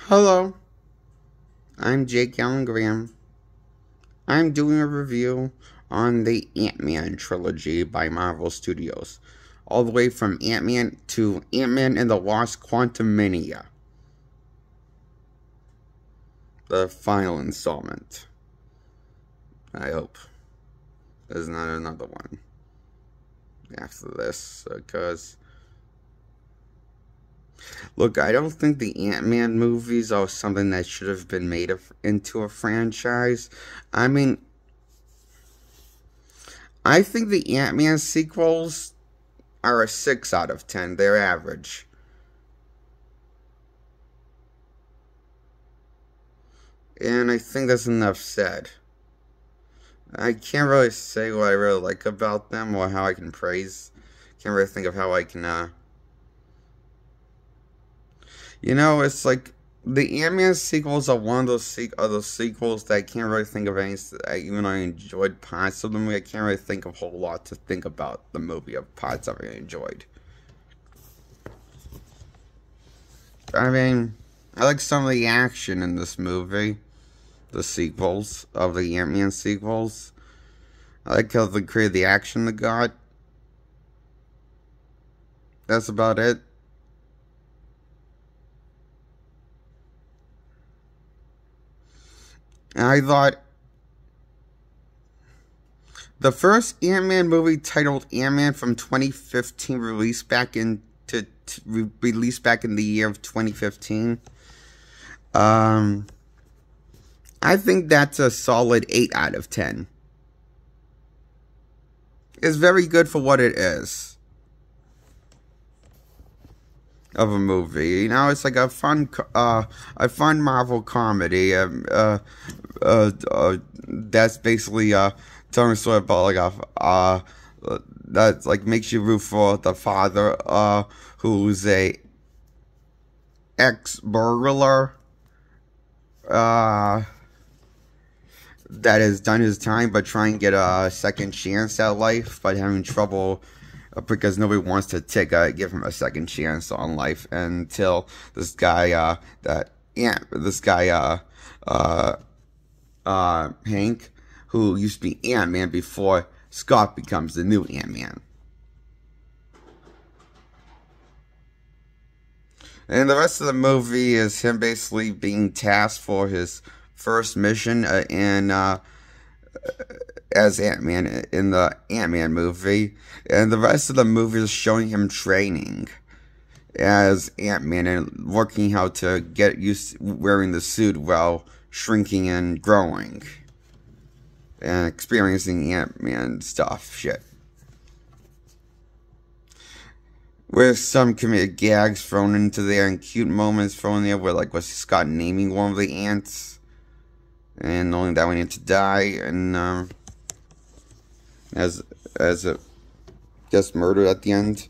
Hello, I'm Jake Allen Graham. I'm doing a review on the Ant-Man trilogy by Marvel Studios, all the way from Ant-Man to Ant-Man and the Lost Quantumania, the final installment. I hope there's not another one after this, because look, I don't think the Ant-Man movies are something that should have been made into a franchise. I mean, I think the Ant-Man sequels are a 6 out of 10. They're average. And I think that's enough said. I can't really say what I really like about them or how I can praise. Can't really think of how I can, it's like the Ant-Man sequels are one of those sequels that I can't really think of any. Even though I enjoyed parts of them, I can't really think of a whole lot to think about the movie of parts I really enjoyed. I mean, I like some of the action in this movie, the sequels of the Ant-Man sequels. I like how they created the action they got. That's about it. And I thought the first Ant-Man movie, titled Ant-Man from 2015, released back in the year of 2015. I think that's a solid 8 out of 10. It's very good for what it is of a movie. It's like a fun Marvel comedy. That's basically telling a story about like that like makes you root for the father who's a ex-burglar that has done his time but trying to get a second chance at life, but having trouble because nobody wants to give him a second chance on life until this guy Hank, who used to be Ant-Man before Scott becomes the new Ant-Man. And the rest of the movie is him basically being tasked for his first mission as Ant-Man in the Ant-Man movie. And the rest of the movie is showing him training as Ant-Man and working how to get used to wearing the suit while shrinking and growing. And experiencing Ant-Man shit. With some comedic gags thrown into there and cute moments thrown in there where, like, was Scott naming one of the ants and knowing that we need to die, and as it gets murdered at the end,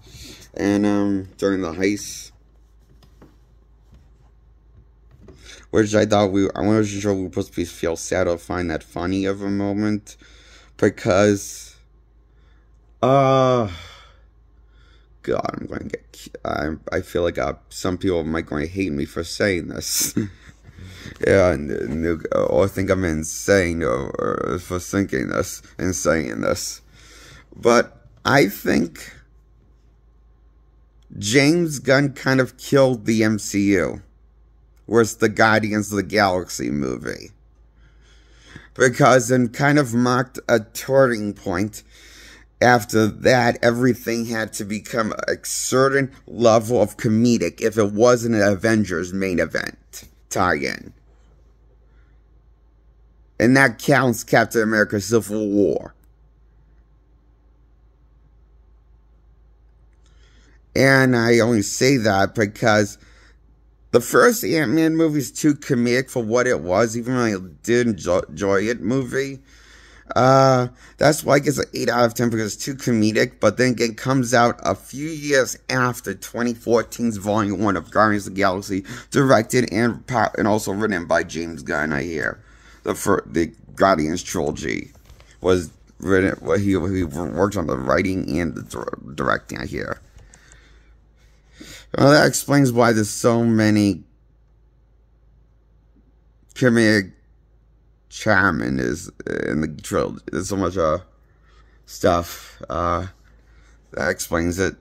and during the heist, which I wasn't sure we were supposed to feel sad or find that funny of a moment, because God, I'm going to get. I feel like some people might going to hate me for saying this. Yeah, or think I'm insane or for thinking this and saying this. But I think James Gunn kind of killed the MCU. Whereas the Guardians of the Galaxy movie. Because it kind of marked a turning point. After that, everything had to become a certain level of comedic if it wasn't an Avengers main event tie-in. And that counts Captain America Civil War. And I only say that because the first Ant-Man movie is too comedic for what it was, even though I did enjoy it movie. That's why I guess an 8 out of 10 because it's too comedic, but then it comes out a few years after 2014's Volume 1 of Guardians of the Galaxy, directed and also written by James Gunn, I hear. The Guardians trilogy was written, he worked on the writing and the directing, I hear. Well, that explains why there's so many comedic charm in the trilogy. There's so much stuff that explains it.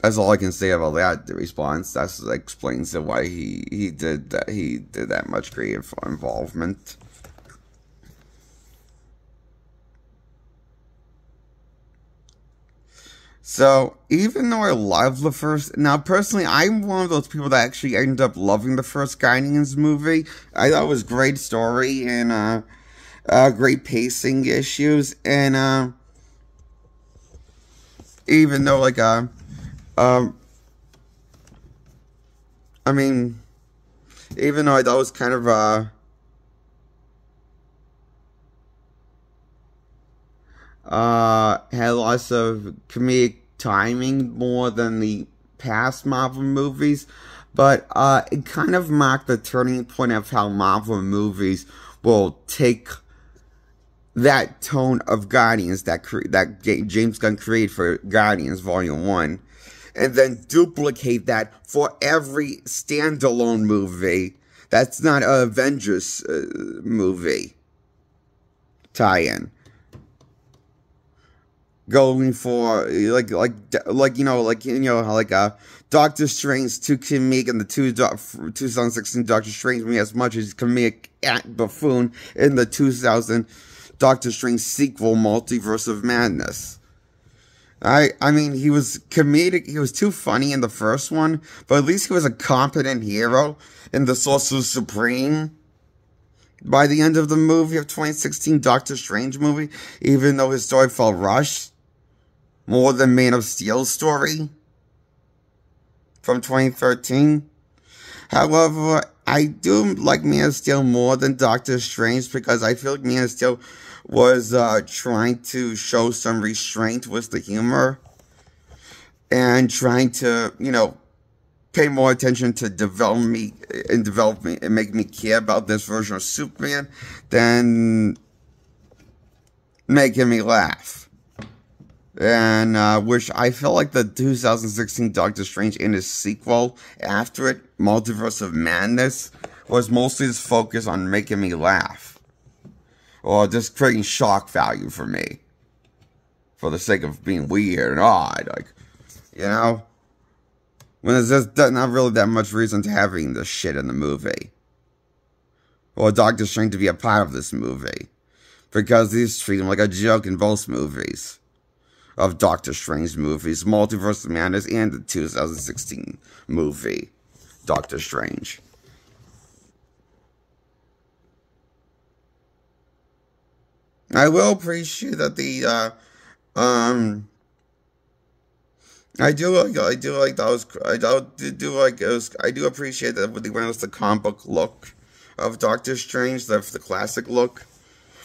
That's all I can say about that. The response that explains it, why he did that. He did that much creative involvement. So, even though I love the first... Now, personally, I'm one of those people that actually ended up loving the first Guardians movie. I thought it was great story and great pacing issues. And even though, like, I mean, even though I thought it was kind of, had lots of comedic timing more than the past Marvel movies, but, it kind of marked the turning point of how Marvel movies will take that tone of Guardians that James Gunn created for Guardians Volume 1, and then duplicate that for every standalone movie that's not an Avengers movie tie-in. Going for Doctor Strange too comedic in the 2016 Doctor Strange movie as much as comedic buffoon in the 2000 Doctor Strange sequel Multiverse of Madness. I mean, he was comedic. He was too funny in the first one, but at least he was a competent hero in the Sorcerer Supreme. By the end of the movie of 2016 Doctor Strange movie, even though his story felt rushed, more than Man of Steel's story from 2013. However, I do like Man of Steel more than Doctor Strange because I feel like Man of Steel was trying to show some restraint with the humor and trying to, you know, pay more attention to develop me and make me care about this version of Superman than making me laugh. And which I felt like the 2016 Doctor Strange and his sequel after it, Multiverse of Madness, was mostly just focused on making me laugh. Or just creating shock value for me. For the sake of being weird and odd. Like, you know? When there's just not really that much reason to having this shit in the movie. Or Doctor Strange to be a part of this movie. Because he's treating him like a joke in both movies. Of Doctor Strange movies, Multiverse of Madness, and the 2016 movie, Doctor Strange. I will appreciate that I do appreciate that when they went with the comic book look of Doctor Strange, the classic look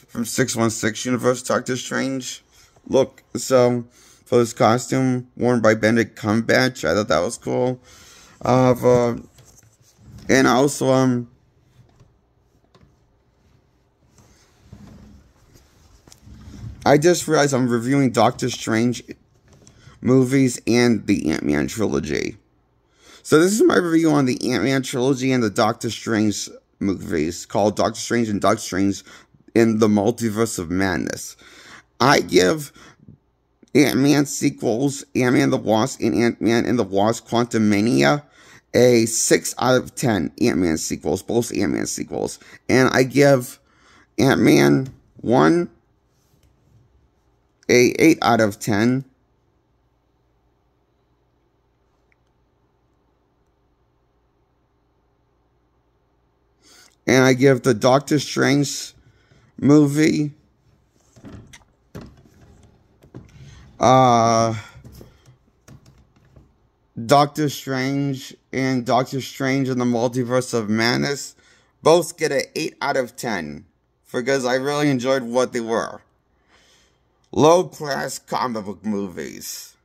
from 616 Universe Doctor Strange. Look, so, for this costume worn by Benedict Cumberbatch, I thought that was cool. And also, I just realized I'm reviewing Doctor Strange movies and the Ant-Man trilogy. So this is my review on the Ant-Man trilogy and the Doctor Strange movies, called Doctor Strange and Doctor Strange in the Multiverse of Madness. I give Ant-Man sequels, Ant-Man the Wasp and Ant-Man and the Wasp Quantumania, a 6 out of 10 Ant-Man sequels, both Ant-Man sequels. And I give Ant-Man 1 a 8 out of 10. And I give the Doctor Strange movie Doctor Strange and Doctor Strange in the Multiverse of Madness both get an 8 out of 10 because I really enjoyed what they were. Low-class comic book movies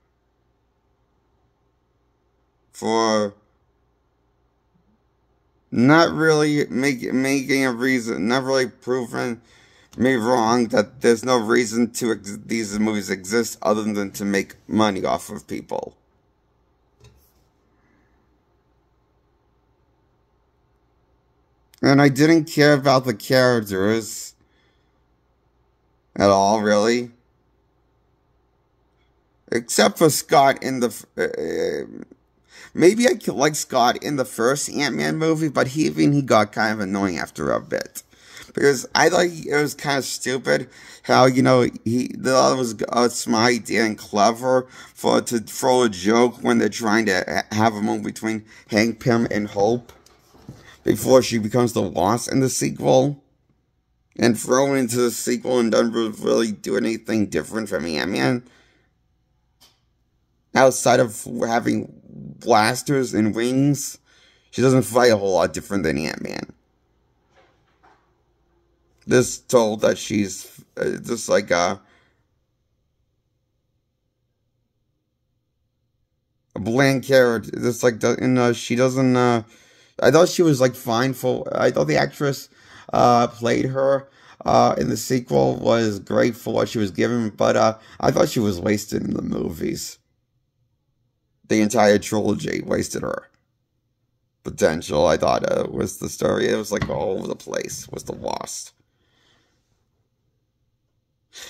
for not really making a reason, not really proving me wrong that there's no reason to these movies exist other than to make money off of people. And I didn't care about the characters at all, really. Except for Scott in the... maybe I could like Scott in the first Ant-Man movie, but he got kind of annoying after a bit. Because I thought it was kind of stupid how, that was a smart idea and clever to throw a joke when they're trying to have a moment between Hank Pym and Hope before she becomes the Wasp in the sequel. And throw into the sequel and doesn't really do anything different from Ant-Man. Outside of having blasters and wings, she doesn't fight a whole lot different than Ant-Man. Just told that she's just like a bland character. Just like, she doesn't. I thought she was like fine for. I thought the actress played her in the sequel was great for what she was given, but I thought she was wasted in the movies. The entire trilogy wasted her potential. I thought was the story. It was like all over the place. Was the Wasp.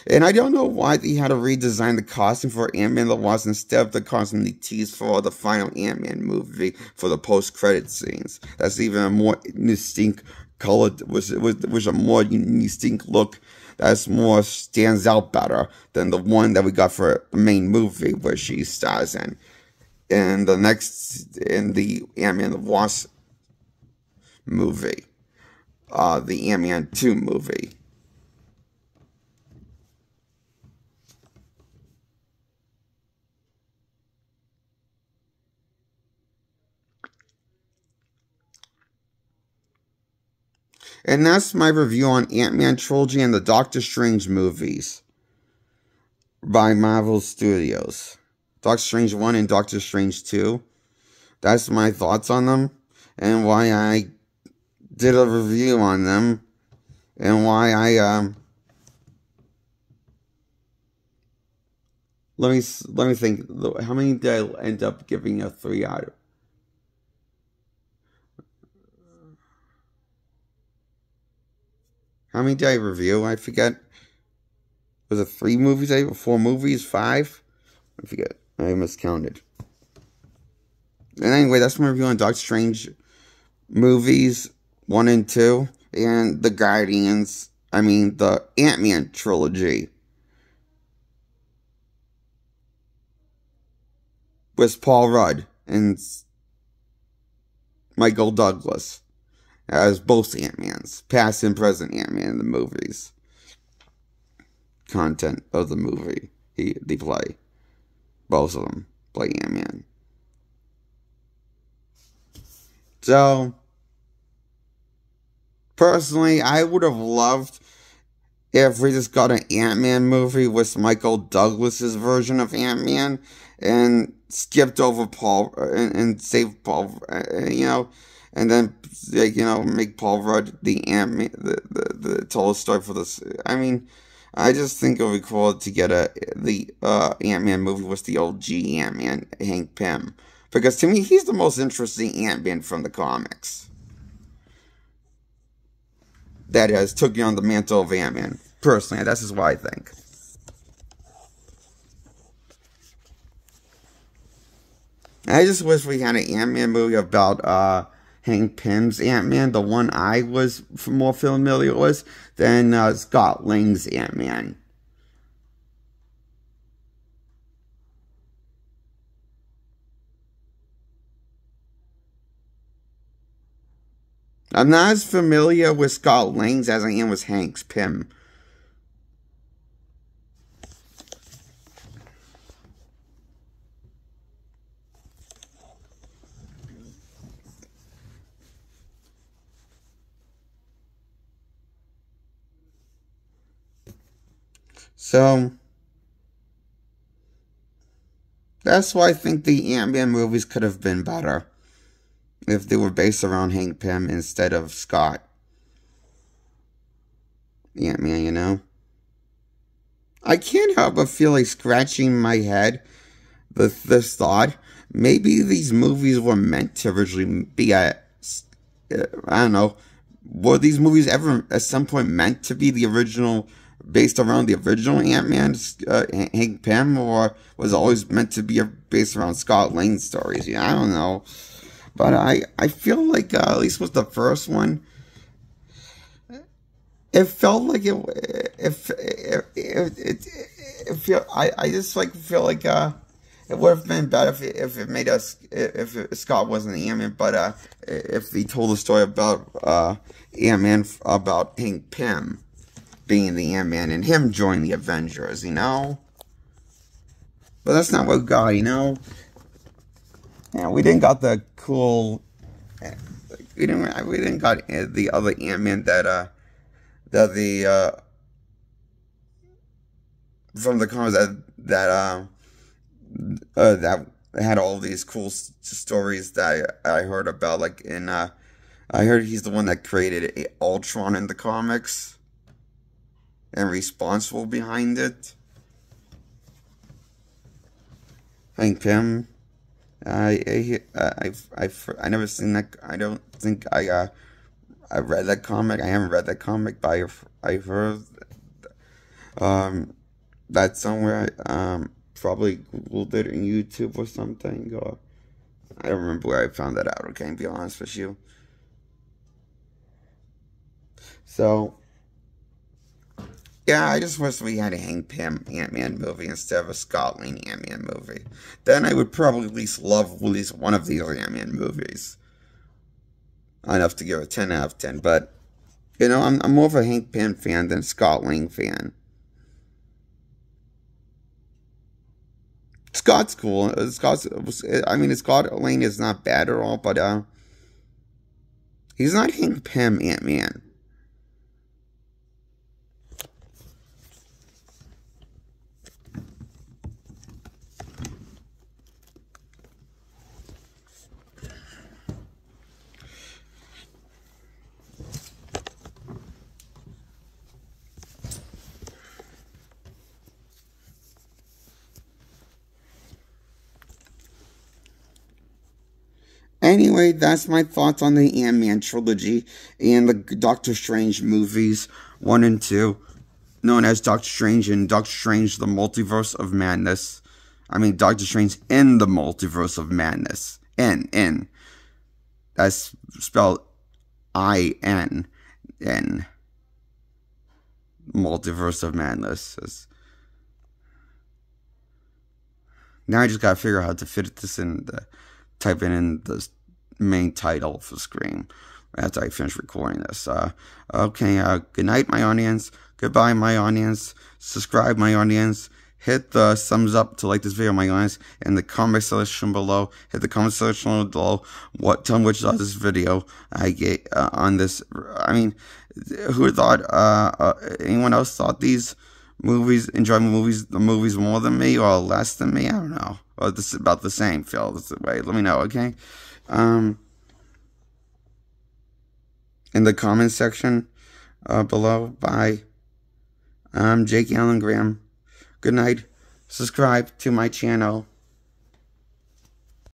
And I don't know why they had to redesign the costume for Ant-Man the Wasp instead of the costume they teased for the final Ant-Man movie for the post-credit scenes. That's even a more distinct color, was a more distinct look that's more stands out better than the one that we got for the main movie where she stars in. And the next, in the Ant-Man the Wasp movie, the Ant-Man 2 movie. And that's my review on Ant-Man Trilogy and the Doctor Strange movies by Marvel Studios. Doctor Strange 1 and Doctor Strange 2. That's my thoughts on them and why I did a review on them and why I let me think. How many did I end up giving a 3 out of? How many did I review? I forget. Was it 3 movies? 4 movies? 5? I forget. I miscounted. And anyway, that's my review on Doctor Strange movies 1 and 2. And the Guardians. I mean, the Ant-Man trilogy. With Paul Rudd and Michael Douglas as both Ant-Mans, past and present Ant-Man in the movies. Content of the movie they play. Both of them play Ant-Man. So, personally, I would have loved if we just got an Ant-Man movie with Michael Douglas's version of Ant-Man and skipped over Paul and saved Paul, and then make Paul Rudd the Ant-Man, the total story for this. I mean, I just think it would be cool to get the Ant-Man movie with the old G Ant-Man, Hank Pym, because to me he's the most interesting Ant-Man from the comics that has taken on the mantle of Ant-Man. Personally, that's just what I think. I just wish we had an Ant-Man movie about Hank Pym's Ant-Man, the one I was more familiar with, than Scott Lang's Ant-Man. I'm not as familiar with Scott Lang's as I am with Hank Pym. So, that's why I think the Ant-Man movies could have been better if they were based around Hank Pym instead of Scott Ant-Man, I can't help but feel like scratching my head with this thought. Maybe these movies were meant to originally be I don't know, were these movies ever at some point meant to be the original, based around the original Ant-Man, Hank Pym, or was it always meant to be based around Scott Lang's stories? Yeah, I don't know. But I feel like, at least with the first one, it felt like I just like feel like it would have been better if it made us if Scott wasn't the Ant-Man, but if he told the story about Ant-Man, about Hank Pym being the Ant-Man and him joining the Avengers, you know. But that's not what we got, you know. Yeah, we didn't got the cool. We didn't got the other Ant-Man that from the comics that had all these cool stories that I heard about. Like I heard he's the one that created Ultron in the comics and responsible behind it. Hank Pym. I never seen that. I don't think I read that comic. I haven't read that comic, but I've heard that somewhere. Probably Googled it on YouTube or something. Or I don't remember where I found that out. Okay, to be honest with you. So yeah, I just wish we had a Hank Pym Ant-Man movie instead of a Scott Lang Ant-Man movie. Then I would probably at least love at least one of these Ant-Man movies. Enough to give a 10 out of 10, but you know, I'm more of a Hank Pym fan than a Scott Lang fan. Scott's cool. Scott Lang is not bad at all, but he's not Hank Pym Ant-Man. Anyway, that's my thoughts on the Ant-Man trilogy and the Doctor Strange movies 1 and 2, known as Doctor Strange and Doctor Strange the Multiverse of Madness. I mean, Doctor Strange in the Multiverse of Madness. N. That's spelled I-N. N. Multiverse of Madness. Now I just gotta figure out how to fit this in type it in the main title of the screen after I finish recording this. Okay, good night, my audience. Goodbye, my audience. Subscribe, my audience. Hit the thumbs up to like this video, my audience. In the comment section below, hit the comment section below. Tell me which of this video I get on this. I mean, who thought? Anyone else thought these movies, enjoy the movies more than me or less than me? I don't know. Or this is about the same, Phil. Wait, let me know, okay? In the comment section below. Bye. I'm Jake Allen Graham. Good night. Subscribe to my channel.